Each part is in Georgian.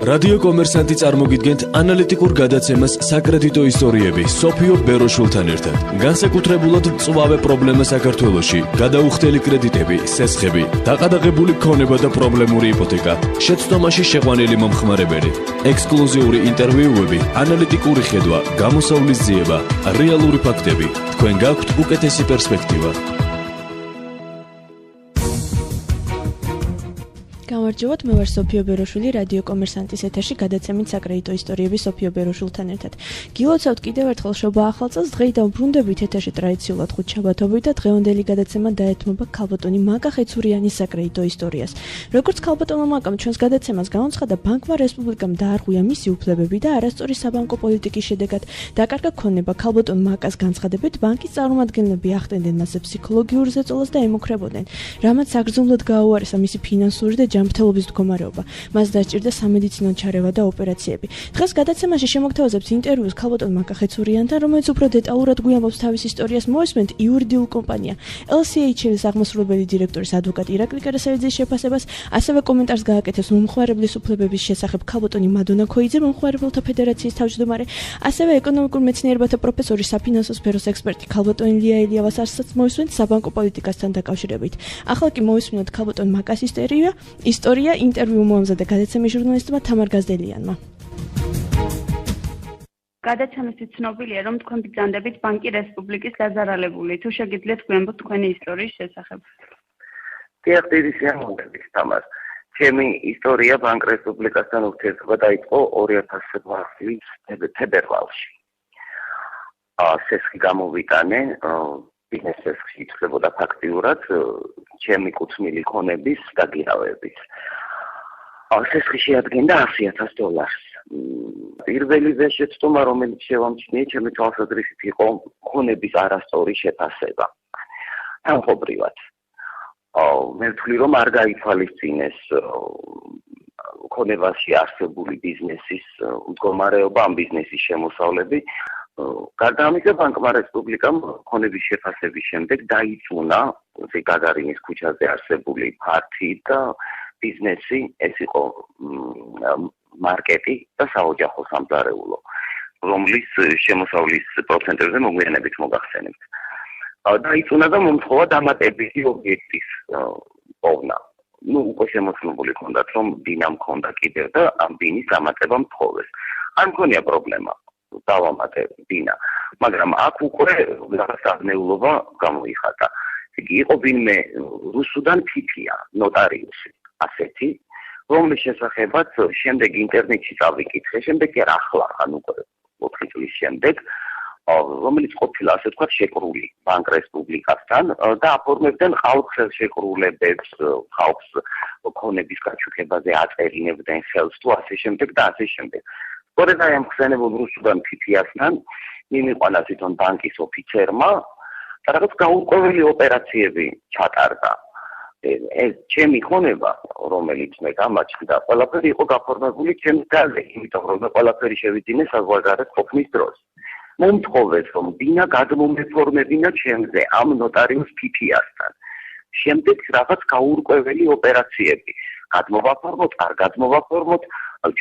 რადიო კომერსანტი წარმოგიდგენთ ანალიტიკურ გადაცემას საკრედიტო ისტორიები სოფიო ბეროშულთან ერთად. განსაკუთრებულად მწვავე პრობლემა საქართველოში, გადაუხდელი კრედიტები, სესხები, დაყადაღებული ქონება და პრობლემური იპოთეკა, შეცდომაში შეყვანილი მომხმარებელი, ექსკლუზიური ინტერვიუები, ანალიტიკური ხედვა, გამოსავლის ძიება, რეალური ფაქტები. თქვენ გაქვთ უკეთესი პერსპექტივა. გამარჯობათ, მე ვარ სოფიო ბეროშვილი, რადიო კომერსანტის ეთერში გადაცემით საკრედიტო ისტორიები სოფიო ბეროშულთან ერთად. გილოცავთ კიდევ ერთხელ შობა ახალ წელს, დღეიდან ვბრუნდებით ეთერში ტრადიციულად ხუთშაბათობით და დღევანდელი გადაცემა დაეთმობა ქალბატონი მაკა ხეცურიანის საკრედიტო ისტორიას. როგორც ქალბატონმა მაკამ ჩვენს გადაცემას განუცხადა, ბანკმა რესპუბლიკამ დაარღვია მისი უფლებები და არასწორი საბანკო პოლიტიკის შედეგად დაკარგა ქონება. ქალბატონ მაკას განცხადებით, ბანკის წარმომადგენლები ახდენდნენ მასზე ფსიქოლოგიურ ზეწოლას და ემუქრებოდნენ, რამაც საგრძნობლად გააუარესა მისი ფინანსური და ჯანმრთელობის მდგომარეობა. მას დასჭირდა სამედიცინო ჩარევა და ოპერაციები. დღეს გადაცემაში შემოგთავაზებთ ინტერვიუს ქალბატონ მაკა ხეცურიანთან, რომელიც უფრო დეტალურად გვიამბობს თავის ისტორიას. მოისმენთ იურიდიულ კომპანია LCH-ის აღმასრულებელი დირექტორის ადვოკატ ირაკლი კერესელიძის შეფასებას, ასევე კომენტარს გააკეთებს მომხმარებლის უფლებების შესახებ ქალბატონი მადონა ქოიძე, მომხმარებელთა ფედერაციის თავმჯდომარე, ასევე ეკონომიკურ მეცნიერებათა პროფესორი, საფინანსო სფეროს ექსპერტი ქალბატონი ლია ელიავას არცაც მოისმენთ საბანკო პოლიტიკასთან დაკავშირებით. ახლა კი მოისმენთ ქალბატონ მაკას ისტორია ინტერვიუ მოამზადა გადაცემის ჟურნალისტმა თამარ გაზდელიანმა. გადაცემისთვის ცნობილია, რომ თქვენ ბრძანდებით ბანკი რესპუბლიკის გაზარალებული. თუ შეგიძლიათ გვიამბოთ თქვენი ისტორიის შესახებ. დიახ, დიდი სიამოვნებით, თამარ. ჩემი ისტორია ბანკ რესპუბლიკასთან ურთიერთობა დაიწყო 2008 წლის თებერვალში. სესხი გამოვიტანე, ბიზნესში ითვლებოდა ფაქტიურად ჩემი კუთვნილი ქონების დაგირავებით. სესხი შეადგენდა $100,000. პირველი შეცდომა, რომელიც შევამჩნიე, ჩემი თვალსაზრისით იყო ქონების არასწორი შეფასება. თანხობრივად. მე ვთვლი, რომ არ გაითვალისწინეს ქონებაში არსებული ბიზნესის მდგომარეობა, ამ ბიზნესის შემოსავლები. გარდა ამისა, ბანკმა რესპუბლიკამ ქონების შეფასების შემდეგ დაიწუნა გაგარინის ქუჩაზე არსებული ფართი და ბიზნესი, ეს იყო მარკეტი და საოჯახო სამზარეულო, რომლის შემოსავლის პროცენტებზე მოგვიანებით მოგახსენებთ. დაიწუნა და მომთხოვა დამატებითი ობიექტის პოვნა. უკვე შემოცნობილი ჰქონდათ, რომ დინა მქონდა კიდევ და ამ დინის დამატება მთხოვეს. არ მქონია პრობლემა. დავამატე დინა, მაგრამ აქ უკვე რაღაცნაირობა გამოიხატა. იყო ვინმე რუსუდან ფიფია, ნოტარიუსი, ასეთი, რომლის შესახებაც შემდეგ ინტერნეტში წავიკითხე, შემდეგ კი ახლა, უკვე 4 წლის შემდეგ, რომელიც ყოფილა, ასე ვთქვათ, შეკრული ბანკ რესპუბლიკასთან და აფორმებდნენ ხალხშეკრულებებს, ხალხს ქონების გაჩუქებაზე აწერინებდნენ ხელს თუ ასე შემდეგ და ასე შემდეგ. სწორედ აი ამ ხსენებულ რუსუდან ფიფიასთან მიმიყვანა თვითონ ბანკის ოფიცერმა და რაღაც გაურკვეველი ოპერაციები ჩატარდა. ეს ჩემი ქონება, რომელიც მე გამაჩნდა, ყველაფერი იყო გაფორმებული ჩემს გაზე, იმიტომ რომ მე ყველაფერი შევიძინე საზღვარგარეთ ყოფნის დროს. მომთხოვეს, რომ დინა გადმომეფორმებინა ჩემზე ამ ნოტარიუს ფიფიასთან. შემდეგ რაღაც გაურკვეველი ოპერაციები. გადმოვაფორმოთ, არ გადმოვაფორმოთ,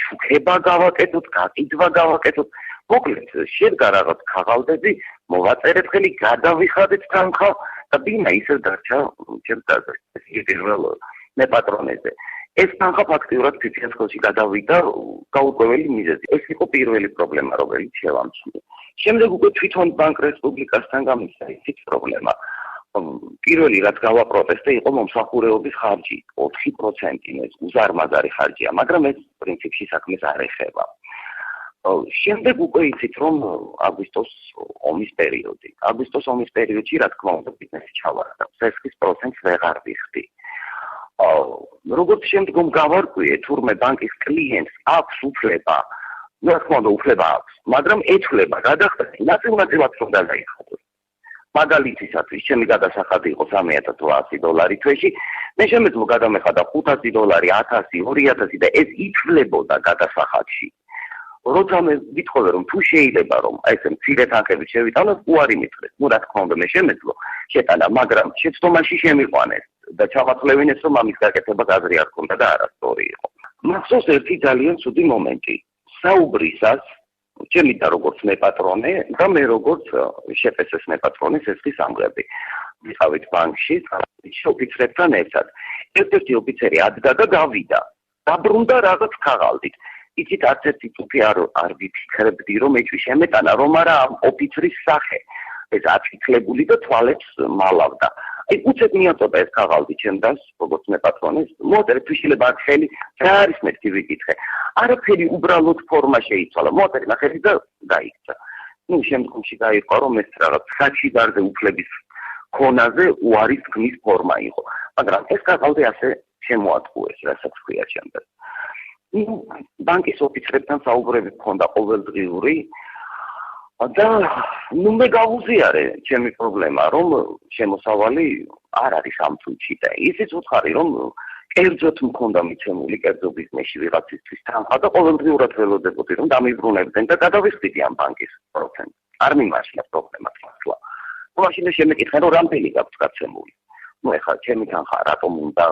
ჩუქება გავაკეთოთ, გაკიდვა გავაკეთოთ. მოკლედ, შედგა რაღაც ქაღალდები, მოვაწერეთ ხელი, გადავიხადეთ თანხა და დინა ისევ დარჩა ჩემს გაზე. ეს იგი პირველ მე პატრონეზე. ეს თანხა ფაქტიურად ფიფიას ხელში გადავიდა გაურკვეველი მიზეზით. ეს იყო პირველი პრობლემა, რომელიც შევამჩნიე. შემდეგ უკვე თვითონ ბანკ რესპუბლიკასთან გამოსცა ისიც პრობლემა. პირველი რაც გავაპროტესტე იყო მომსახურეობის ხარჯი 4%, ეს უზარმაზარი ხარჯია, მაგრამ ეს პრინციპში საქმეს არ ეხება. შემდეგ უკვე იცით, რომ აგვისტოს ომის პერიოდი. აგვისტოს ომის პერიოდში, რა თქმა უნდა, ბიზნესი ჩავარდა. სესხის პროცენტს ვეღარ ვიხდი. როგორც შემდგომ გავარკვიე, თურმე ბანკის კლიენტს აქვს უფლება, რა თქმა უნდა, უფლება აქვს, მაგრამ ეთვლება გადახდა ნაწილ-ნაწილად რომ გადაიხადოს. მაგალითისათვის, ჩემი გადასახადი იყო $3,800 თვეში, მე შემეძლო გადამეხადა $500, 1000, 2000 და ეს ითვლებოდა გადასახადში. როცა მე ვიტყოვე, რომ თუ შეიძლება რომ ესე მცირე თანხებით შევიტანო, უარი მითხრეს. რა თქმა უნდა, მე შემეძლო შეტანა, მაგრამ შეცდომაში შემიყვანეს და ჩამოწლევინეს, რომ ამის გაკეთება გაზრი არ ქონდა და არასწორი იყო. მახსოვს ერთი ძალიან ცუდი მომენტი. საუბრისას ჩემი და როგორც მეპატრონე და მე როგორც შეფესეს მეპატრონე სესხის ამღები. ვიყავით ბანკში, ოფიცრებთან ერთად. ერთ-ერთი ოფიცერი ადგა და გავიდა. დაბრუნდა რაღაც ქაღალდით. იცით, არც ერთი წუთი არ ვიფიქრებდი, რომ ეჭვი შემეტანა, რომ არა ამ ოფიცრის სახე. ეს აწითლებული და თვალებს მალავდა. აი, უცებ მიაწოდა ეს ქაღალდი ჩემდანს, როგორც მეპატრონეს. მოაწერე თვიშილება არ ხელი, რა არის მეთქი ვიკითხე. არაფერი უბრალოდ ფორმა შეიცვალა. მოაწერე ნახელი და დაიქცა. ნუ შემდგომში გაიყო, რომ ეს რაღაც საჩივარზე უფლების ქონაზე უარის გმის ფორმა იყო. მაგრამ ეს ქაღალდი ასე შემოატყუეს, რასაც ქვია ჩემთან. ბანკის ოფიცრებთან საუბრები მქონდა ყოველდღიური და მე გავუზიარე ჩემი პრობლემა, რომ შემოსავალი არ არის ამ წუთში და ისიც უთხარი, რომ კერძოდ მქონდა მიცემული კერძო ბიზნესში ვიღაცისთვის თანხა და ყოველდღიურად ველოდებოდი, რომ დამიბრუნებდნენ და გადავიხდიდი ამ ბანკის პროცენტს. არ მიმარშლა პრობლემას მართლა. მაშინ შემეკითხე, რომ რამდენი გაქვს გაცემული. ეხლა ჩემი თანხა რატომ უნდა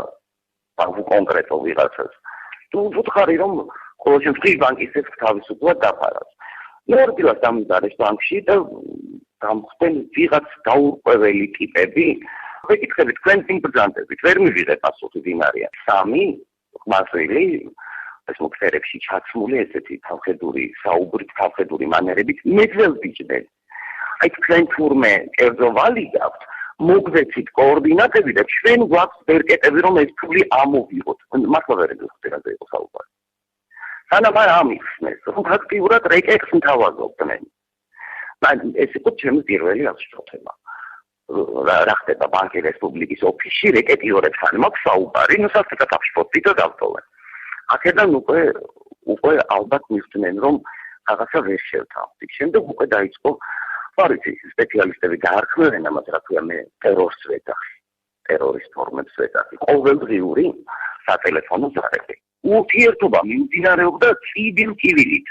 კონკრეტო ვიღაცას. თუ ვუთხარი, რომ ყოველ შემთხვევაში ბანკის ეს თავისუფლად დაფარავს. ნორდილას დამიდარეს ბანკში და დამხდნენ ვიღაც დაურყვეველი ტიპები. ვეკითხები თქვენ წინ ბრძანდებით, ვერ მივიღე პასუხი ვინ არიან. 3 ყმაწვილი ეს მოგწერებში ჩაცმული ესეთი თავხედური საუბრით, თავხედური მანერებით მეძველს ბიჭდნენ. აი თქვენ თურმე კერძო ვალი გაქვთ, მოგვეცით კოორდინატები და ჩვენ გვაქვს ბერკეტები, რომ ეს ფული ამოვიღოთ. მართლა ვერ გიხდი რა იყო საუბარი. სანამ არ ამიხსნეს, რომ ფაქტიურად რეკეტს მთავაზობდნენ. ეს იყო ჩემი პირველი აღშფოთება. რა ხდება ბანკი რესპუბლიკის ოფისში, რეკეტიორებთან მაქვს საუბარი, ნუ სასწრაფოდ აღშფოთდი და დავტოვე. აქედან უკვე ალბათ მიხდნენ, რომ რაღაცა ვერ შევთავაზდი. შემდეგ უკვე დაიწყო პარიცის სპეციალისტები დაარქმევენ ამას, რა ქვია, მე ტერორს ვეძახი, ტერორის ფორმებს ვეძახი. ყოველდღიური სატელეფონო ზარები. ურთიერთობა მიმდინარეობდა წივილ-ტივილით.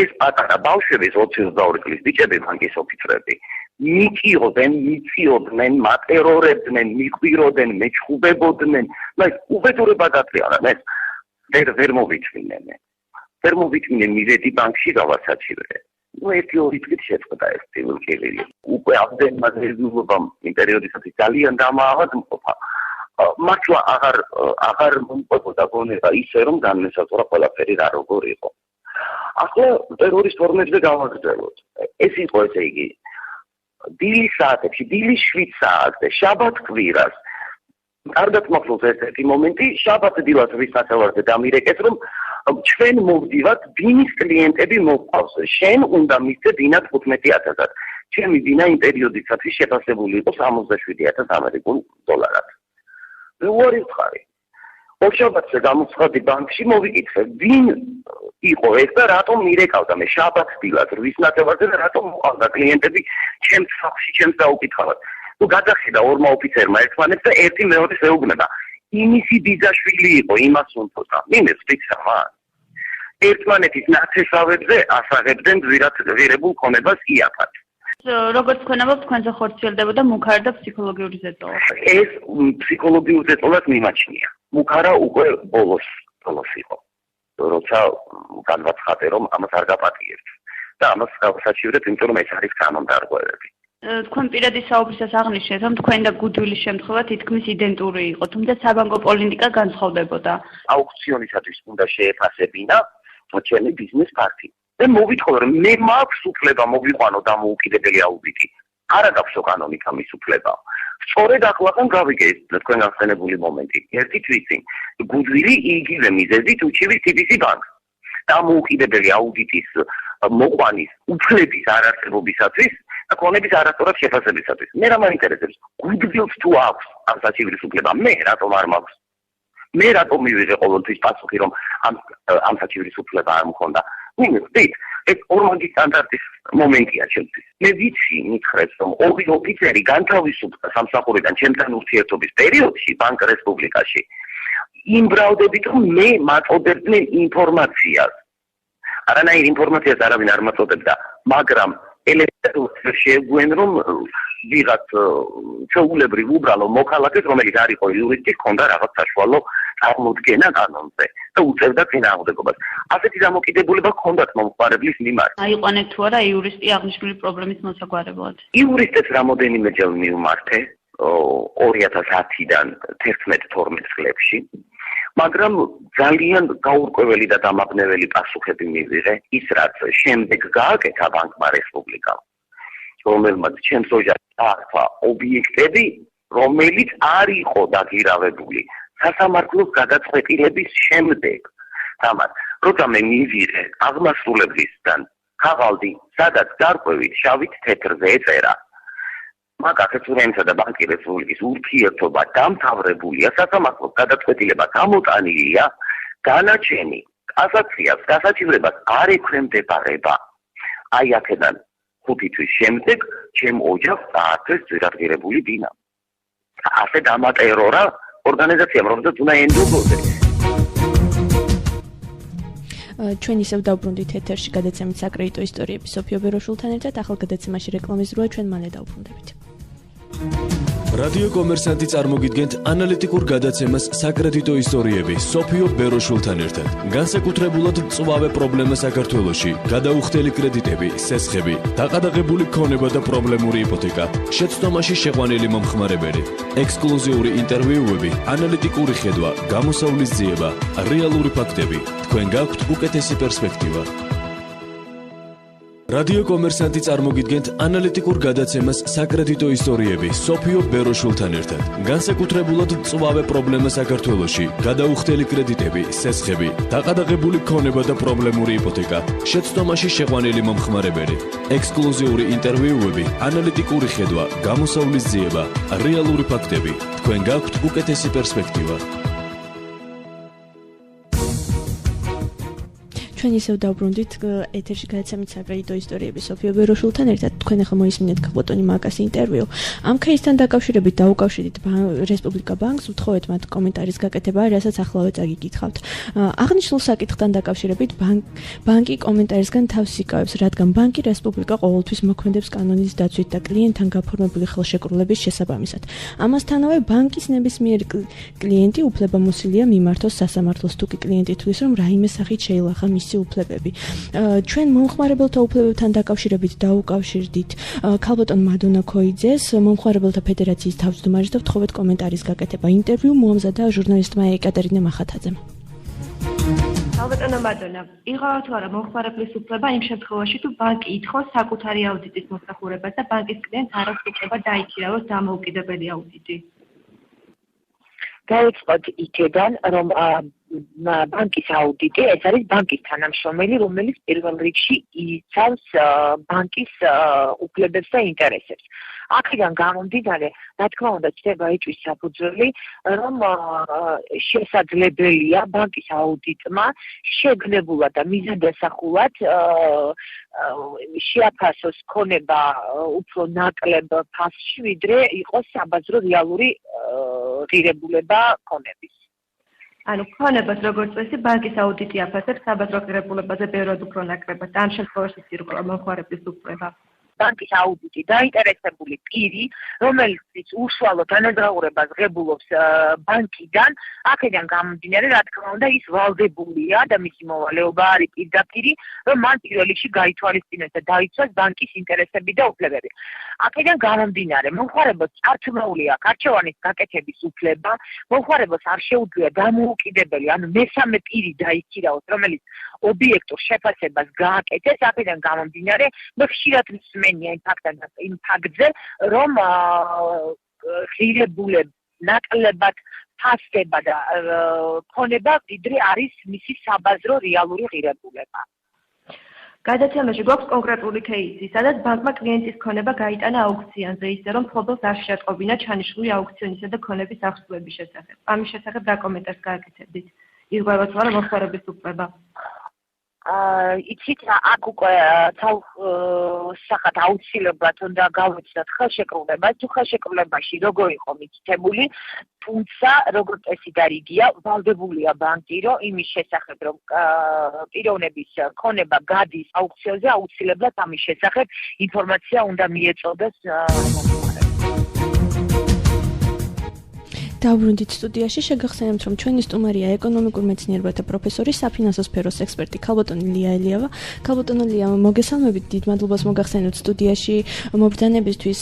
ეს პატარა ბავშვები 22 წლის ბიჭები ბანკის ოფიცრები მიწიოდნენ, მატერორებდნენ, მიყვიროდნენ, მეჩხუბებოდნენ. უბედურება დატრიალა, ეს ვერ მოვიწვინენ. ვერ მოვიწვინენ მივედი ბანკში გავასაჩივრე. ერთი ორი წლით შეწყდა ეს წივილ-ტივილი. უკვე ამდენმა ზრდულობამ იმ პერიოდისათვის ძალიან დამაავადმყოფა. მართლა აღარ მომყვებოდა გონება ისე, რომ განმესაზღვრა ყველაფერი რა როგორ იყო. ახლა ტერორის ფორმებზე გავაგრძელოთ. ეს იყო ესე იგი დილის საათებში, დილის 7 საათზე, შაბათ-კვირას. კარგად მახსოვს ერთ-ერთი მომენტი, შაბათ-დილას ვისასევარზე დამირეკეთ, რომ ჩვენ მოვდივართ ბინის კლიენტები მოყავს. შენ უნდა მისცე ბინა 15,000-ად. ჩემი ბინა იმ პერიოდისათვის შეფასებული იყო 67,000 ამერიკულ დოლარად. მე უარი ვხარი. ოშაბათზე გამოცხადი ბანკში მოვიკითხე, ვინ იყო ეს და რატომ მირეკავდა მე შაბათ-დილას რვისნათევარზე და რატომ მოყავდა კლიენტები ჩემს სახლში, ჩემს დაუკითხავად. თუ გადახედა ორმა ოფიცერმა ერთმანეთს და ერთი მეორეს ეუბნება. იმისი ბიძაშვილი იყო, იმას უნდოდა. მინეს ვიქცავა. ერთმანეთის ნაცესავებზე ასაღებდნენ ძვირებულ ქონებას იაფად. როგორც თქვენებობ, თქვენზე ხორციელდებოდა მუქარა და ფსიქოლოგიური ზეწოლა. ეს ფსიქოლოგიურ ზეწოლას მიმაჩნია. მუქარა უკვე ბოლოს იყო. როცა განვაცხადე, რომ ამას არ გაპატიებთ და ამას გავსაჩივრებ, იმიტომ რომ ეს არის კანონდარღვევები. თქვენ პირადი საუბრისას აღნიშნეთ, რომ თქვენ და გუდვილის შემთხვევა თითქმის იდენტური იყო, თუმცა საბანკო პოლიტიკა განსხვავდებოდა. აუქციონისათვის უნდა შეეფასებინა ჩემი ბიზნეს პარტი. მე მოვითხოვე, რომ მე მაქვს უფლება მოვიყვანო დამოუკიდებელი აუდიტი. არა გაქვსო კანონით ამის უფლება. სწორედ ახლახან გავიგე თქვენ გახსენებული მომენტი. ერთი თვისი, გუდვილი იგივე მიზეზით უჩივის TBC ბანკს. დამოუკიდებელი აუდიტის მოყვანის უფლების არარსებობისათვის და ქონების არასწორად შეფასებისათვის. მე რა მაინტერესებს? გუდვილს თუ აქვს ამ საჩივრის უფლება, მე რატომ არ მაქვს? მე რატომ მივიღე ყოველთვის პასუხი, რომ ამ საჩივრის უფლება არ მქონდა? მინდით, ეს ორმაგი სტანდარტის მომენტია ჩემთვის. მე ვიცი მითხრეს, რომ ორი ოფიცერი განთავისუფლდა სამსახურიდან ჩემთან ურთიერთობის პერიოდში ბანკ რესპუბლიკაში. იმ ბრალდებით, რომ მე მაწოდებდნენ ინფორმაციას. არანაირ ინფორმაციას არავინ არ მაწოდებდა, მაგრამ ელემენტარულად შეგვენ რომ ვიღაც ჩაულებრივ უბრალო მოქალაქეს რომელიც არ იყო იურისტი ჰქონდა რაღაც საშუალო წარმოდგენა კანონზე და უწევდა წინააღმდეგობას ასეთი დამოკიდებულება ჰქონდათ მომხმარებლის მიმართ აიყვანეთ თუ არა იურისტი აღნიშნული პრობლემის მოსაგვარებლად იურისტებს რამოდენიმეჯერ მივმართე 2010-დან 11-12 წლებში მაგრამ ძალიან გაურკვეველი და დამაბნეველი პასუხები მივიღე ის რაც შემდეგ გააკეთა ბანკმა რესპუბლიკამ რომელმაც ჩემს ოჯახს დაარქვა ობიექტები რომელიც არ იყო დაგირავებული სასამართლოს გადაწყვეტილების შემდეგ თამარ როცა მე მივიღე აღმასრულებლისგან ხავალდი სადაც გარკვევით შავით თეთრზე ეწერა მაგახეცურენსა და ბანკი რესპუბლიკის ურთიერთობა დამთავრებულია სასამართლოს გადაწყვეტილება გამოტანილია განაჩენი კასაციას გასაჩივრებას არ ექვემდებარება აი აქედან 5 თვის შემდეგ ჩემ ოჯახს დაარქვეს ძირადღირებული დინა ასე დამატერორა ორგანიზაციამ რომელსაც უნდა ენდობოდეს ჩვენ ისევ დავბრუნდით ეთერში გადაცემით საკრედიტო ისტორიები სოფიო ბეროშულთან ერთად ახალ გადაცემაში რეკლამის დროა ჩვენ მალე დავბრუნდებით რადიო კომერსანტი წარმოგიდგენთ ანალიტიკურ გადაცემას საკრედიტო ისტორიები სოფიო ბეროშულთან ერთად. განსაკუთრებულად მწვავე პრობლემა საქართველოში, გადაუხდელი კრედიტები, სესხები, დაყადაღებული ქონება და პრობლემური იპოთეკა, შეცდომაში შეყვანილი მომხმარებელი, ექსკლუზიური ინტერვიუები, ანალიტიკური ხედვა, გამოსავლის ძიება, რეალური ფაქტები. თქვენ გაქვთ უკეთესი პერსპექტივა. რადიო კომერსანტი წარმოგიდგენთ ანალიტიკურ გადაცემას საკრედიტო ისტორიები სოფიო ბეროშულთან ერთად. განსაკუთრებულად მწვავე პრობლემა საქართველოში, გადაუხდელი კრედიტები, სესხები, დაყადაღებული ქონება და პრობლემური იპოთეკა, შეცდომაში შეყვანილი მომხმარებელი, ექსკლუზიური ინტერვიუები, ანალიტიკური ხედვა, გამოსავლის ძიება, რეალური ფაქტები. თქვენ გაქვთ უკეთესი პერსპექტივა. ჩვენ ისევ დავბრუნდით ეთერში გადაცემით საკრედიტო ისტორიები სოფიო ბეროშულთან ერთად. თქვენ ახლა მოისმინეთ გაბატონი მაკას ინტერვიუ. ამ кейსთან დაკავშირებით დაუკავშირდით რესპუბლიკა ბანკს, უთხოვეთ მათ კომენტარის გაკეთება, რასაც ახლავე წაგიკითხავთ. აღნიშნულ საკითხთან დაკავშირებით ბანკი კომენტარისგან თავს იკავებს, რადგან ბანკი რესპუბლიკა ყოველთვის მოქმედებს კანონის დაცვით და კლიენტთან გაფორმებული ხელშეკრულების შესაბამისად. ამასთანავე ბანკის ნებისმიერ კლიენტი უფლებამოსილია მიმართოს სასამართლოს, თუ კი კლიენტი თვლის, რომ რაიმე სახით შეილახა მისი უფლებები. ჩვენ მომხმარებელთა უფლებებთან დაკავშირებით დაუკავშირდით ქალბატონ მადონა ქოიძეს, მომხმარებელთა ფედერაციის თავმჯდომარეს და ვთხოვეთ კომენტარის გაკეთება. ინტერვიუ მოამზადა ჟურნალისტმა ეკატერინე მახათაძემ. ქალბატონო მადონა, იღავა თუ არა მომხმარებლის უფლება იმ შემთხვევაში, თუ ბანკი ითხოვს საკუთარი აუდიტის მოსახურებას და ბანკის კლიენტს არ აქვს უფლება დაიქირავოს დამოუკიდებელი აუდიტი? დავიწყოთ იქედან, რომ ბანკის აუდიტი, ეს არის ბანკის თანამშრომელი, რომელიც პირველ რიგში იცავს ბანკის უფლებებს და ინტერესებს. აქედან გამომდინარე, რა თქმა უნდა, ჩნდება იწვის საფუძველი, რომ შესაძლებელია ბანკის აუდიტმა შეგნებულად და მიზანდასახულად შეაფასოს ქონება უფრო ნაკლებ ფასში, ვიდრე იყოს საბაზრო რეალური ღირებულება ქონების. ანუ ქონებას როგორც წესი ბანკის აუდიტი აფასებს საბაზრო ღირებულებაზე ბევრად უფრო ნაკლებად. ამ შემთხვევაში ირკვევა მომხმარებლის უფლება. ბანკის აუდიტი დაინტერესებული პირი, რომელიც უშუალო თანადროულობას ღებულობს ბანკიდან, აქედან გამომდინარე, რა თქმა უნდა, ის ვალდებულია და მისი მოვალეობა არის პირდაპირი, რომ მან პირველ რიგში გაითვალისწინოს და დაიცვას ბანკის ინტერესები და უფლებები. აქედან გამომდინარე, მომხმარებელს წარჩნეული აქვს არჩევანის გაკეთების უფლება, მომხმარებელს არ შეუძლია დამოუკიდებელი, ანუ მესამე პირი დაიქირავოს, რომელიც ობიექტურ შეფასებას გააკეთეს, აქედან გამომდინარე, მე ხშირად მსმენია იმ ფაქტზე, რომ ღირებულება ნაკლებად ფასდება და ქონება ვიდრე არის მისი საბაზრო რეალური ღირებულება. გადაცემაში გვაქვს კონკრეტული кейსი, სადაც ბანკმა კლიენტის ქონება გაიტანა აუქციონზე, ისე რომ მფლობელს არ შეატყობინა ჩანიშნული აუქციონისა და ქონების აღსრულების შესახებ. ამის შესახებ რა კომენტარს გააკეთებდით? ირკვევა თუ არა მომხმარებლის უფლება? იცით აქ უკვე სახათ აუცილებლად უნდა გავუცნოთ ხელშეკრულება, თუ ხელშეკრულებაში როგორ იყო მითითებული, თუმცა როგორც წესი და რიგია, ვალდებულია ბანკი, რომ იმის შესახებ, რომ პიროვნების ქონება გადის აუქციონზე, აუცილებლად ამის შესახებ ინფორმაცია უნდა მიეწოდეს დავბრუნდით სტუდიაში, შეგახსენებთ, რომ ჩვენი სტუმარია ეკონომიკურ მეცნიერებათა პროფესორი, საფინანსო სფეროს ექსპერტი ქალბატონი ლია ელიავა. ქალბატონი ლია, მოგესალმებით, დიდ მადლობას მოგახსენებთ სტუდიაში მობრძანებისთვის.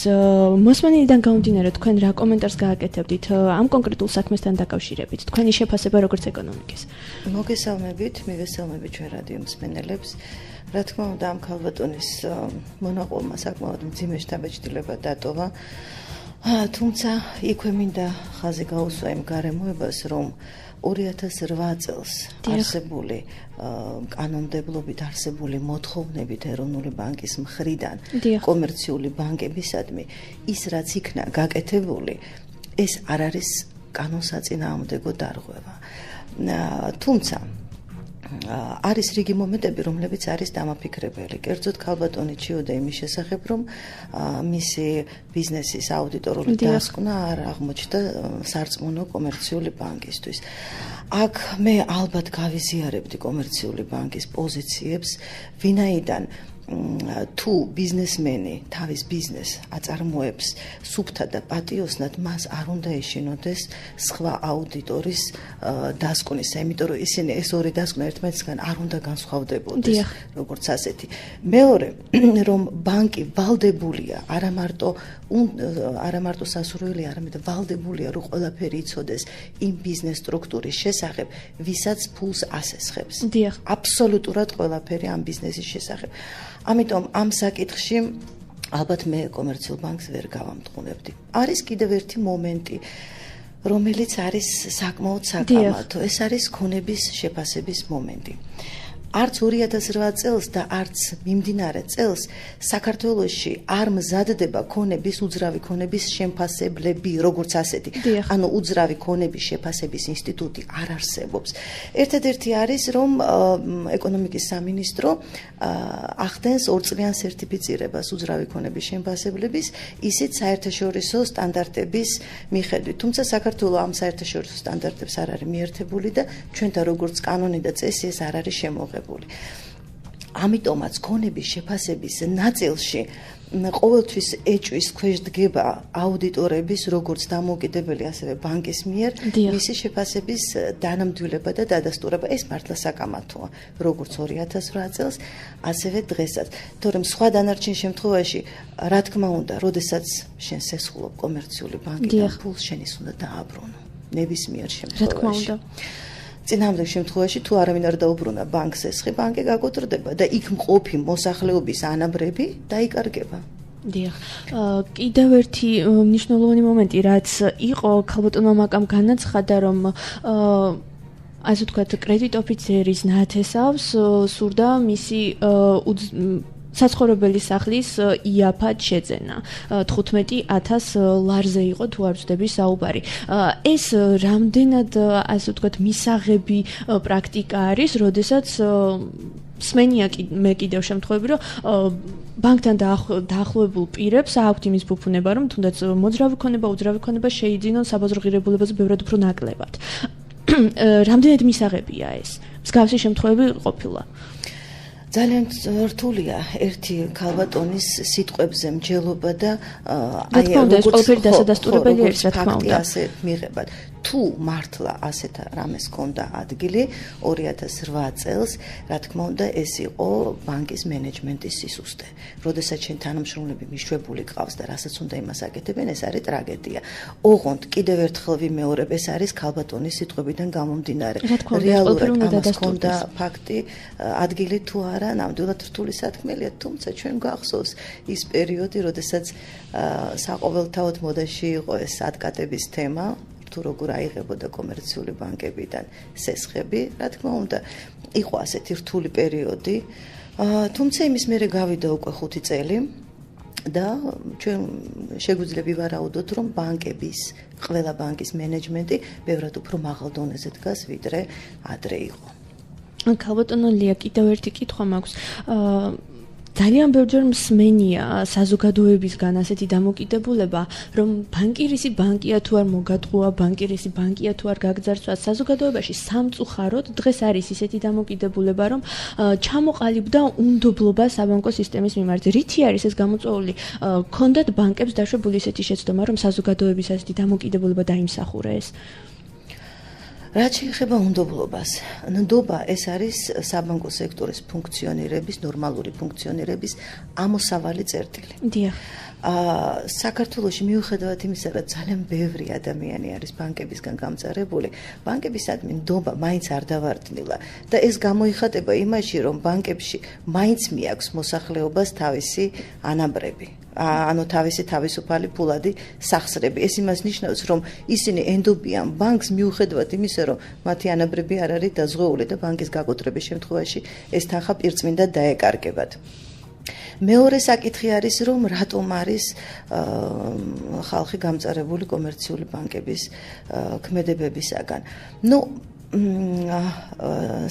მოსმენიდან გამომდინარე, თქვენ რა კომენტარს გააკეთებდით ამ კონკრეტულ საქმესთან დაკავშირებით? თქვენი შეფასება როგორც ეკონომიკის? მოგესალმებით, მივესალმებით ჩვენ რადიო მსმენელებს. რა თქმა უნდა, ამ ქალბატონის მონაყოლმა საკმაოდ მძიმე შთაბეჭდილება დატოვა. თუმცა იქვე მინდა ხაზი გაუსვა იმ გარემოებას, რომ 2008 წელს არსებული კანონმდებლობით არსებული მოთხოვნებით ეროვნული ბანკის მხრიდან კომერციული ბანკებისადმი ის რაც იქნა გაკეთებული, ეს არ არის კანონსაწინააღმდეგო დარღვევა. თუმცა არის რიგი მომენტები, რომლებიც არის დამაფიქრებელი. კერძოდ ქალბატონი ჩიოდა იმის შესახებ, რომ მისი ბიზნესის აუდიტორული დასკვნა არ აღმოჩნდა სარწმუნო კომერციული ბანკისთვის. აქ მე ალბათ გავიზიარებდი კომერციული ბანკის პოზიციებს, ვინაიდან თუ ბიზნესმენი თავის ბიზნესს აწარმოებს სუფთად და პატიოსნად, მას არ უნდა ეშინოდეს სხვა აუდიტორის დასკვნის, იმიტომ რომ ისინი ეს ორი დასკვნა ერთმანეთისგან არ უნდა განსხვავდებოდეს, როგორც ასეთი. მეორე, რომ ბანკი ვალდებულია არა მარტო სასურველი, არამედ ვალდებულია რომ ყველაფერი იცოდეს იმ ბიზნეს სტრუქტურის შესახებ, ვისაც ფულს ასესხებს. აბსოლუტურად ყველაფერი ამ ბიზნესის შესახებ. ამიტომ ამ საკითხში ალბათ მე კომერციულ ბანკს ვერ გავამტყუნებდი. არის კიდევ ერთი მომენტი, რომელიც არის საკმაოდ საკამათო, ეს არის ქონების შეფასების მომენტი. არც 2008 წელს და არც მიმდინარე წელს საქართველოში არ მზადდება ქონების უძრავი ქონების შემფასებლები, როგორც ასეთი. ანუ უძრავი ქონების შეფასების ინსტიტუტი არ არსებობს. ერთადერთი არის, რომ ეკონომიკის სამინისტრო ახდენს ორწლიან სერტიფიცირებას უძრავი ქონების შემფასებლების, ისიც საერთაშორისო სტანდარტების მიხედვით. თუმცა საქართველო ამ საერთაშორისო სტანდარტებს არ არის მიერთებული და ჩვენთან როგორც კანონი და წესი ეს არ არის შემოღებული. ამიტომაც ქონების შეფასების ნაწილში ყოველთვის ეჭვის ქვეშ დგება აუდიტორების როგორც დამოუკიდებელი, ასევე ბანკის მიერ მისი შეფასების დანამდვილება და დადასტურება. ეს მართლა საკამათოა, როგორც 2008 წელს, ასევე დღესაც. თორემ სხვა დანარჩენ შემთხვევაში, რა თქმა უნდა, როდესაც შენ სესხულობ კომერციული ბანკიდან ფულს, შენის უნდა დააბრუნო. ნებისმიერ შემთხვევაში. წინააღმდეგ შემთხვევაში თუ არავინ არ დაუბრუნა ბანკს ესხი, ბანკი გაკოტრდება და იქ მყოფი მოსახლეობის ანაბრები დაიკარგება. დიახ. კიდევ ერთი მნიშვნელოვანი მომენტი, რაც იყო ქალბატონმა მაკამ განაცხადა, რომ ასე ვთქვათ, კრედიტ ოფიცერის ნათესავს სურდა მისი საცხოვრებელი სახლის იაფად შეძენა. 15,000 ლარზე იყო თუ არ ვცდები საუბარი. ეს რამდენად, ასე ვთქვათ, მისაღები პრაქტიკა არის, როდესაც სმენია მე კიდევ შემთხვევები, რომ ბანკთან დაახლოებულ პირებს აქვთ იმის ფუფუნება, რომ თუნდაც მოძრავი ქონება, უძრავი ქონება შეიძინონ საბაზრო ღირებულებაზე ბევრად უფრო ნაკლებად. რამდენად მისაღებია ეს? მსგავსი შემთხვევები ყოფილა. ძალიან რთულია ერთი ქალბატონის სიტყვებზე მსჯელობა და აი როგორც ყველაფერი დასადასტურებელი არის, რა თქმა უნდა. ასე მიღებად. თუ მართლა ასეთ რამეს ჰქონდა ადგილი 2008 წელს, რა თქმა უნდა, ეს იყო ბანკის მენეჯმენტის სისუსტე. როდესაც შენ თანამშრომლები მიშვებული ყავს და რასაც უნდა იმას აკეთებენ, ეს არის ტრაგედია. ოღონდ კიდევ ერთხელ ვიმეორებ, ეს არის ქალბატონის სიტყვებიდან გამომდინარე. რეალურად ამას ჰქონდა ფაქტი, ადგილი თუ არა, ნამდვილად რთული სათქმელია, თუმცა ჩვენ გახსოვს ის პერიოდი, როდესაც საყოველთაოდ მოდაში იყო ეს ადკატების თემა. თუ როგორ აიღებოდა კომერციული ბანკებიდან სესხები, რა თქმა უნდა, იყო ასეთი რთული პერიოდი. თუმცა იმის მერე გავიდა უკვე 5 წელი და ჩვენ შეგვიძლია ვივარაუდოთ, რომ ყველა ბანკის მენეჯმენტი ბევრად უფრო მაღალ დონეზე დგას, ვიდრე ადრე იყო. ქალბატონო ლია, კიდევ ერთი კითხვა მაქვს. ძალიან ბევრჯერ მსმენია საზოგადოებისგან ასეთი დამოკიდებულება, რომ ბანკირისი ბანკია თუ არ მოგატყუა, ბანკირისი ბანკია თუ არ გაგძარცვა. საზოგადოებაში სამწუხაროდ დღეს არის ისეთი დამოკიდებულება, რომ ჩამოყალიბდა უნდობლობა საბანკო სისტემის მიმართ. რითი არის ეს გამოწვეული? ქონდათ ბანკებს დაშვებული ისეთი შეცდომა, რომ საზოგადოების ასეთი დამოკიდებულება დაიმსახურეს? რაც შეეხება უნდობლობას, ნდობა ეს არის საბანკო სექტორის ფუნქციონირების, ნორმალური ფუნქციონირების ამოსავალი წერტილი. დიახ. საქართველოში მიუხედავად იმისა, რომ ძალიან ბევრი ადამიანი არის ბანკებისგან გამწარებული, ბანკებისადმი ნდობა მაინც არ დავარდნილა და ეს გამოიხატება იმაში, რომ ბანკებში მაინც მიაქვს მოსახლეობას თავისი ანაბრები. ანუ თავისი თავისუფალი ფულადი სახსრები. ეს იმას ნიშნავს, რომ ისინი ენდობიან ბანკს მიუხედავად იმისა, რომ მათი ანაბრები არ არის დაზღვეული და ბანკის გაკუთრების შემთხვევაში ეს თანხა პირწმინდად დაეკარგებათ. მეორე საკითხი არის, რომ რატომ არის ხალხი გამწარებული კომერციული ბანკების ქმედებებისაგან.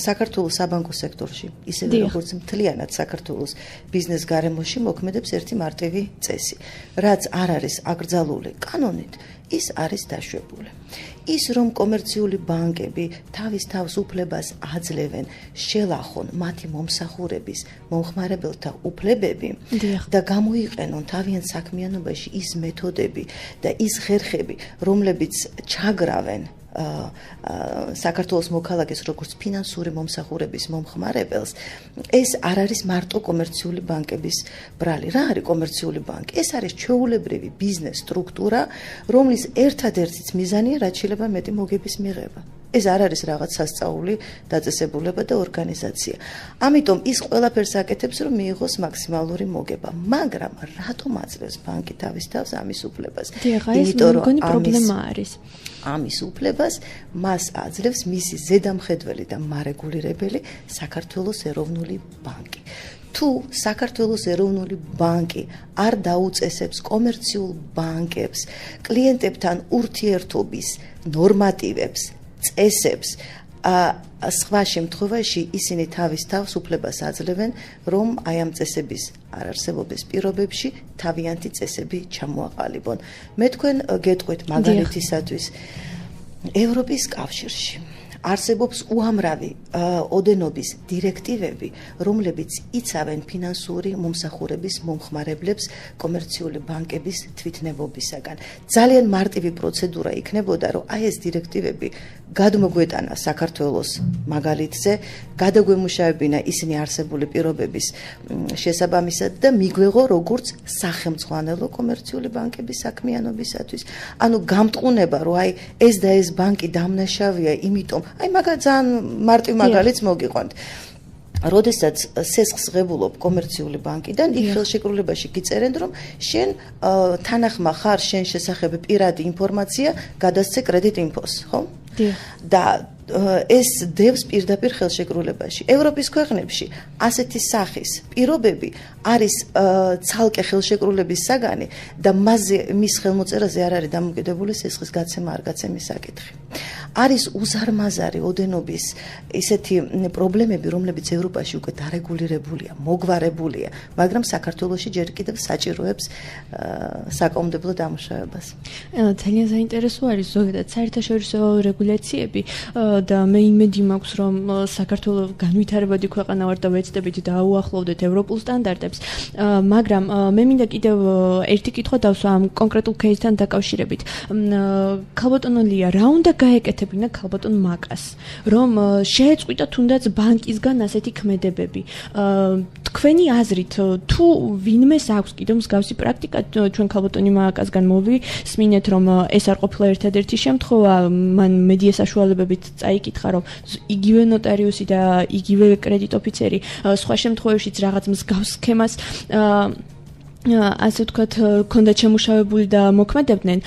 საქართველოს საბანკო სექტორში, ისევე როგორც მთლიანად საქართველოს ბიზნეს გარემოში მოქმედებს ერთი მარტივი წესი. რაც არ არის აკრძალული კანონით, ის არის დაშვებული. ის რომ კომერციული ბანკები თავის თავს უფლებას აძლევენ შელახონ მათი მომსახურების მომხმარებელთა უფლებები და გამოიყენონ თავიანთ საქმიანობაში ის მეთოდები და ის ხერხები, რომლებიც ჩაგრავენ საქართველოს მოქალაქეს როგორც ფინანსური მომსახურების მომხმარებელს, ეს არ არის მარტო კომერციული ბანკების ბრალი. რა არის კომერციული ბანკი? ეს არის ჩვეულებრივი ბიზნეს სტრუქტურა, რომლის ერთადერთი მიზანია რაც შეიძლება მეტი მოგების მიღება. ეს არ არის რაღაც სასწაული დაწესებულება და ორგანიზაცია. ამიტომ ის ყველაფერს აკეთებს, რომ მიიღოს მაქსიმალური მოგება. მაგრამ რატომ აძლევს ბანკი თავის თავს ამის უფლებას? იმიტომ რომ პრობლემა არის. ამის უფლებას მას აძლევს მისი ზედამხედველი და მარეგულირებელი საქართველოს ეროვნული ბანკი. თუ საქართველოს ეროვნული ბანკი არ დაუწესებს კომერციულ ბანკებს კლიენტებთან ურთიერთობის ნორმატივებს, წესებს, სხვა შემთხვევაში ისინი თავის თავს უფლებას აძლევენ, რომ აი ამ წესების არარსებობის პირობებში თავიანთი წესები ჩამოაყალიბონ. მე თქვენ გეტყვით მაგალითისათვის ევროპის კავშირში არსებობს უამრავი ოდენობის დირექტივები, რომლებიც იცავენ ფინანსური მომსახურების მომხმარებლებს კომერციული ბანკების თვითნებობისაგან. ძალიან მარტივი პროცედურა იქნებოდა, რომ აი ეს დირექტივები გადმოგვეტანა საქართველოს მაგალითზე, გადაგვემუშავებინა ისინი არსებული პირობების შესაბამისად და მიგვეღო როგორც სახელმწიფო კომერციული ბანკების საქმიანობისათვის. ანუ გამტყუნება, რომ აი ეს და ეს ბანკი დამნაშავეა, იმიტომ აი ძალიან მარტივ მაგალითს მოგიყვანთ. როდესაც სესხს ღებულობ კომერციული ბანკიდან, იქ ხელშეკრულებაში გიწერენ, რომ შენ თანახმა ხარ შენ შესახებ პირადი ინფორმაცია გადასცე კრედიტ ინფოს, ხო? და ეს დევს პირდაპირ ხელშეკრულებაში. ევროპის ქვეყნებში ასეთი სახის პირობები არის ცალკე ხელშეკრულების საგანი და მის ხელმოწერაზე არ არის დამოკიდებული სესხის გაცემა არ გაცემის საკითხი. არის უზარმაზარი ოდენობის ისეთი პრობლემები, რომლებიც ევროპაში უკვე დარეგულირებულია, მოგვარებულია, მაგრამ საქართველოში ჯერ კიდევ საჭიროებს საკანონმდებლო დამუშავებას. ძალიან საინტერესო არის ზოგადად საერთაშორისო რეგულაციები და მე იმედი მაქვს, რომ საქართველოს განვითარებადი ქვეყანა ვარ და ვეცდებით დაუახლოვდეთ ევროპულ სტანდარტებს, მაგრამ მე მინდა კიდევ ერთი კითხვა დავსვა ამ კონკრეტულ кейსთან დაკავშირებით. ქალბატონო ლია, რა უნდა გაეკეთებინა ქალბატონ მაკას, რომ შეეწყვიტა თუნდაც ბანკისგან ასეთი ქმედებები? თქვენი აზრით, თუ ვინმეს აქვს კიდევ მსგავსი პრაქტიკა, ჩვენ ქალბატონი მაკასგან მოვისმინეთ, რომ ეს არ ყოფილა ერთადერთი შემთხვევა, მან მედია საშუალებებით წაიკითხა, რომ იგივე ნოტარიუსი და იგივე კრედიტ ოფიცერი სხვა შემთხვევაშიც რაღაც მსგავს სქემას ასე ვთქვათ, ქონდა შემუშავებული და მოქმედებდნენ.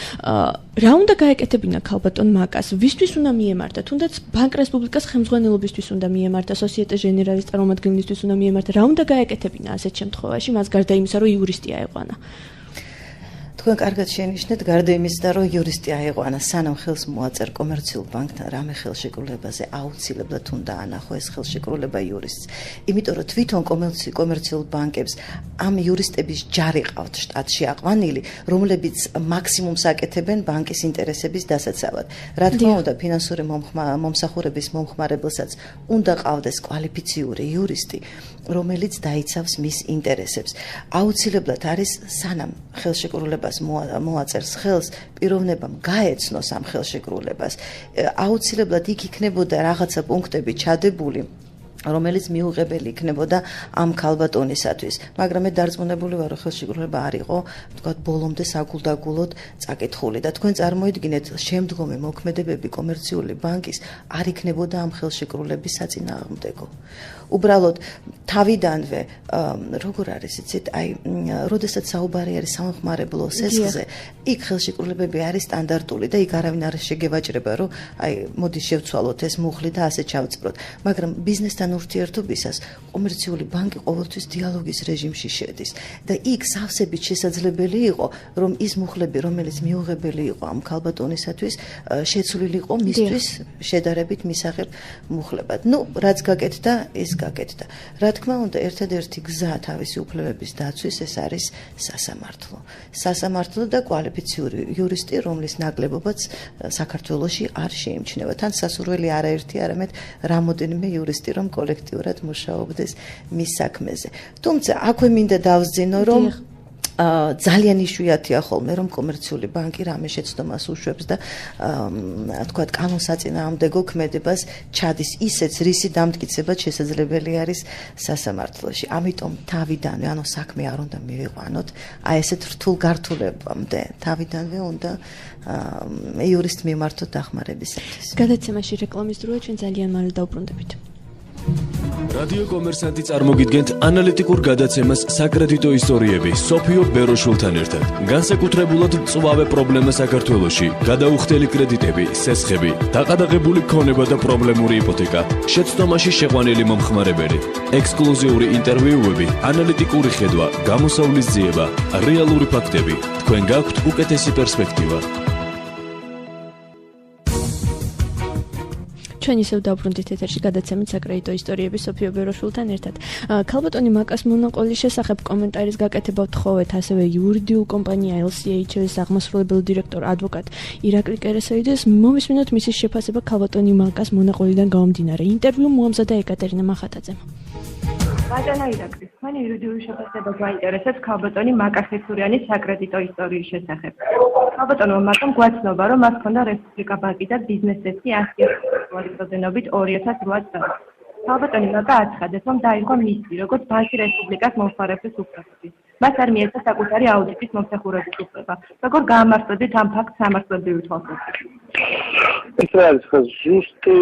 რა უნდა გაეკეთებინა ქალბატონ მაკას? ვისთვის უნდა მიემართა? თუნდაც ბანკ რესპუბლიკას ხელმძღვანელობისთვის უნდა მიემართა, სოსიეტე ჟენერალის წარმომადგენლისთვის უნდა მიემართა. რა უნდა გაეკეთებინა ასეთ შემთხვევაში, მას გარდა იმისა, რომ იურისტი აეყვანა? თქვენ კარგად შენიშნეთ, გარდა იმისა, რომ იურისტი აიყვანა, სანამ ხელს მოაწერ კომერციულ ბანკთან რამე ხელშეკრულებაზე, აუცილებლად უნდა ანახო ეს ხელშეკრულება იურისტს. იმიტომ რომ თვითონ კომერციულ ბანკებს ამ იურისტების ჯარი ყავთ შტატში აყვანილი, რომლებიც მაქსიმუმს აკეთებენ ბანკის ინტერესების დასაცავად. რა თქმა უნდა, ფინანსური მომსახურების მომხმარებელსაც უნდა ყავდეს კვალიფიციური იურისტი, რომელიც დაიცავს მის ინტერესებს. აუცილებლად არის სანამ ხელშეკრულებას მოაწერს ხელს, პიროვნებამ გაეცნოს ამ ხელშეკრულებას. აუცილებლად იქ იქნებოდა რაღაცა პუნქტები ჩადებული, რომელიც მიუღებელი იქნებოდა ამ ქალბატონისათვის. მაგრამ მე დარწმუნებული ვარ, რომ ხელშეკრულება არ იყო, თქვათ, ბოლომდე საგულდაგულოდ წაკითხული და თქვენ წარმოიდგინეთ, შემდგომი მოქმედებები კომერციული ბანკის არ იქნებოდა ამ ხელშეკრულების საწინააღმდეგო. უბრალოდ თავიდანვე როგორ არის იცით, აი, როდესაც საუბარი არის სამხმარებლო სესხზე, იქ ხელშეკრულებები არის სტანდარტული და იქ არავინ არ შეგევაჭრება, რომ აი, მოდი შევცვალოთ ეს მუხლი და ასე ჩავწროთ. მაგრამ ბიზნესთან ურთიერთობისას კომერციული ბანკი ყოველთვის დიალოგის რეჟიმში შედის და იქ სავსებით შესაძლებელი იყო, რომ ის მუხლები, რომელიც მიუღებელი იყო ამ ქალბატონისათვის, შეცვლილიყო მისთვის შედარებით მისაღებ მუხლებად. ნუ, რაც გაკეთდა, ის გაკეთდა. რა თქმა უნდა, ერთადერთი გზა თავისი უფლებების დაცვის ეს არის სასამართლო. სასამართლო და კვალიფიციური იურისტი, რომლის ნაკლებობაც საქართველოში არ შეიმჩნევა. თან სასურველი არაერთი, არამედ რამოდენიმე იურისტი, რომ კოლექტიურად მუშაობდეს მის საქმეზე. თუმცა, აქვე მინდა დავსძინო, რომ ძალიან იშვიათია ხოლმე, რომ კომერციული ბანკი რამე შეცდომას უშვებს და თქვათ, კანონსაწინააღმდეგო ქმედებას ჩადის ისეც, რისი დამტკიცებაც შესაძლებელი არის სასამართლოში. ამიტომ თავიდანვე, ანუ საქმე არ უნდა მივიყვანოთ, აი ესეთ რთულ გართულებამდე, თავიდანვე უნდა იურისტ მიმართოთ დახმარებისათვის. გადაცემაში რეკლამის დროა, ჩვენ ძალიან მალე დავბრუნდებით. რადიო კომერსანტი წარმოგიდგენთ ანალიტიკურ გადაცემას საკრედიტო ისტორიები სოფიო ბეროშულთან ერთად. განსაკუთრებულად მწვავე პრობლემა საქართველოში, გადაუხდელი კრედიტები, სესხები, დაყადაღებული ქონება და პრობლემური იპოთეკა, შეცდომაში შეყვანილი მომხმარებელი, ექსკლუზიური ინტერვიუები, ანალიტიკური ხედვა, გამოსავლის ძიება, რეალური ფაქტები. თქვენ გაქვთ უკეთესი პერსპექტივა. ჩვენ ისევ დავბრუნდით ეთერში გადაცემით საკრედიტო ისტორიები სოფიო ბეროშულთან ერთად. ქალბატონი მაკას მონოპოლის შესახებ კომენტარის გაკეთება ვთხოვეთ, ასევე იურიდიულ კომპანია LCH-ის აღმასრულებელი დირექტორ ადვოკატ ირაკლი კერესოიძეს მოვისმინოთ მისი შეფასება ქალბატონი მაკას მონოპოლიდან გამომდინარე. ინტერვიუ მოამზადა ეკატერინა მახატაძემ. ბატონო ირაკლი, თქვენი იურიდიული შეფასება გვაინტერესებს ქალბატონი მაკას ხეთურიანის საკრედიტო ისტორიის შესახებ. ქალბატონმა მაკამ გვაცნობა, რომ მას ჰქონდა რესპუბლიკა ბანკი და ბიზნესებში 100%-ობით 2008 წელს. ქალბატონი მაკა აცხადებს, რომ დაირღვა მისი, როგორც ბანკი რესპუბლიკას მომხმარებლის უფლებები. მას არ მიეცა საკუთარი აუდიტის მომსახურების უფლება. როგორ გაამართლებით ამ ფაქტს სამართლებრივი თვალსაზრისით? ეს არის ზუსტი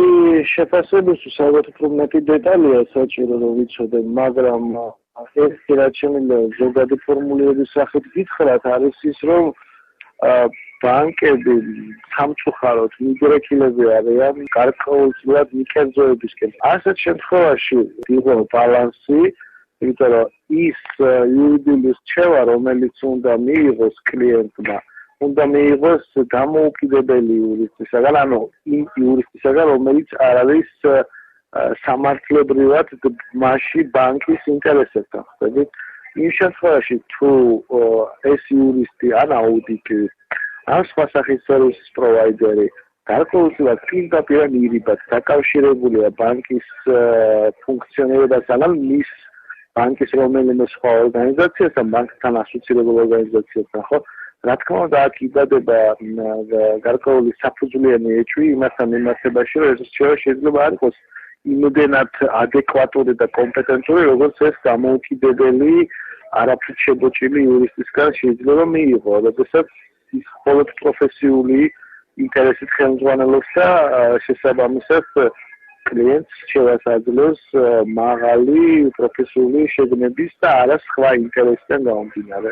შეფასებისთვის ალბათ უფრო მეტი დეტალია საჭირო რომ ვიცოდე, მაგრამ ეს რაც შემიძლია ზოგადი ფორმულირების სახით გითხრათ არის ის, რომ ბანკები სამწუხაროდ მიგრექილები არიან გარკვეულწილად მიკერძოებისკენ. ასეთ შემთხვევაში იყო ბალანსი, იმიტომ რომ ის იურიდიული რჩევა, რომელიც უნდა მიიღოს კლიენტმა, უნდა მიიღოს დამოუკიდებელი იურისტისაგან, ანუ იმ იურისტისაგან, რომელიც არ არის სამართლებრივად მასში ბანკის ინტერესებთან, ხვდებით? იმ შემთხვევაში თუ ეს იურისტი ან აუდიტორი, ან სხვა სახის სერვისის პროვაიდერი გარკვეულწილად პირდაპირ ირიბად დაკავშირებულია ბანკის ფუნქციონირებასთან, ან მის ბანკის რომელიმე სხვა ორგანიზაციასთან, ბანკთან ასოცირებულ ორგანიზაციასთან, ხო? რა თქმა უნდა, აქ იბადება გარკვეული საფუძვლიანი ეჭვი იმასთან მიმართებაში, რომ ეს რჩევა შეიძლება არ იყოს იმდენად ადეკვატური და კომპეტენტური, როგორც ეს დამოუკიდებელი არაფრით შებოჭილი იურისტისგან შეიძლება მიიღო, როდესაც ის მხოლოდ პროფესიული ინტერესით ხელმძღვანელობს და შესაბამისად კლიენტს რჩევას აძლევს მაღალი პროფესიული შეგნების და არა სხვა ინტერესთან გამომდინარე.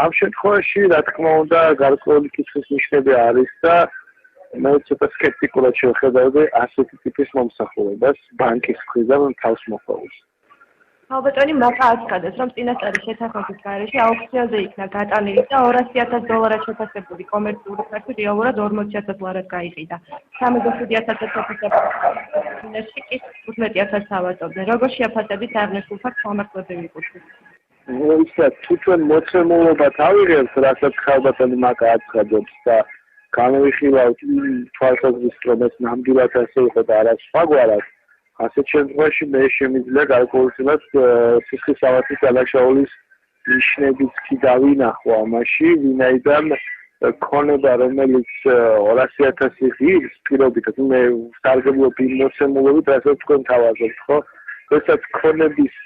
ამ შემთხვევაში, რა თქმა უნდა, გარკვეული კითხვის ნიშნები არის და მე ცოტა სკეპტიკურად შევხედავდი ასეთი ტიპის მომსახურებას ბანკის მხრიდან თავს მოხმარებას. ხალბატონი მარტო აცხადებს, რომ წინასწარი შეთანხმების გარეშე აუქციონზე იქნა გატანილი და $200,000 შეფასებული კომერციული ხარჯი რეალურად $40,000 გაიყიდა. 37,000 კი 15,000 ავატობდნენ. როგორ შეაფასებით აღნიშნულ ფაქტს ხალხმართველები ვიკუთვნით? ისა თუ ჩვენ მოცემულობა თავიღებთ, რასაც ხალბატონი მაკა აცხადებს და განვიხილავთ თვალსაზრისით, რომ ეს ნამდვილად ასე იყო და არა სხვაგვარად, ასეთ შემთხვევაში მე შემიძლია გარკვეულწილად სისხლის ავათის დანაშაულის ნიშნებიც კი დავინახო ამაში, ვინაიდან ქონება, რომელიც 200,000 ღირს პირობითად, მე სარგებლობ იმ მოცემულობით, რასაც თქვენ თავაზობთ, ხო? როდესაც ქონების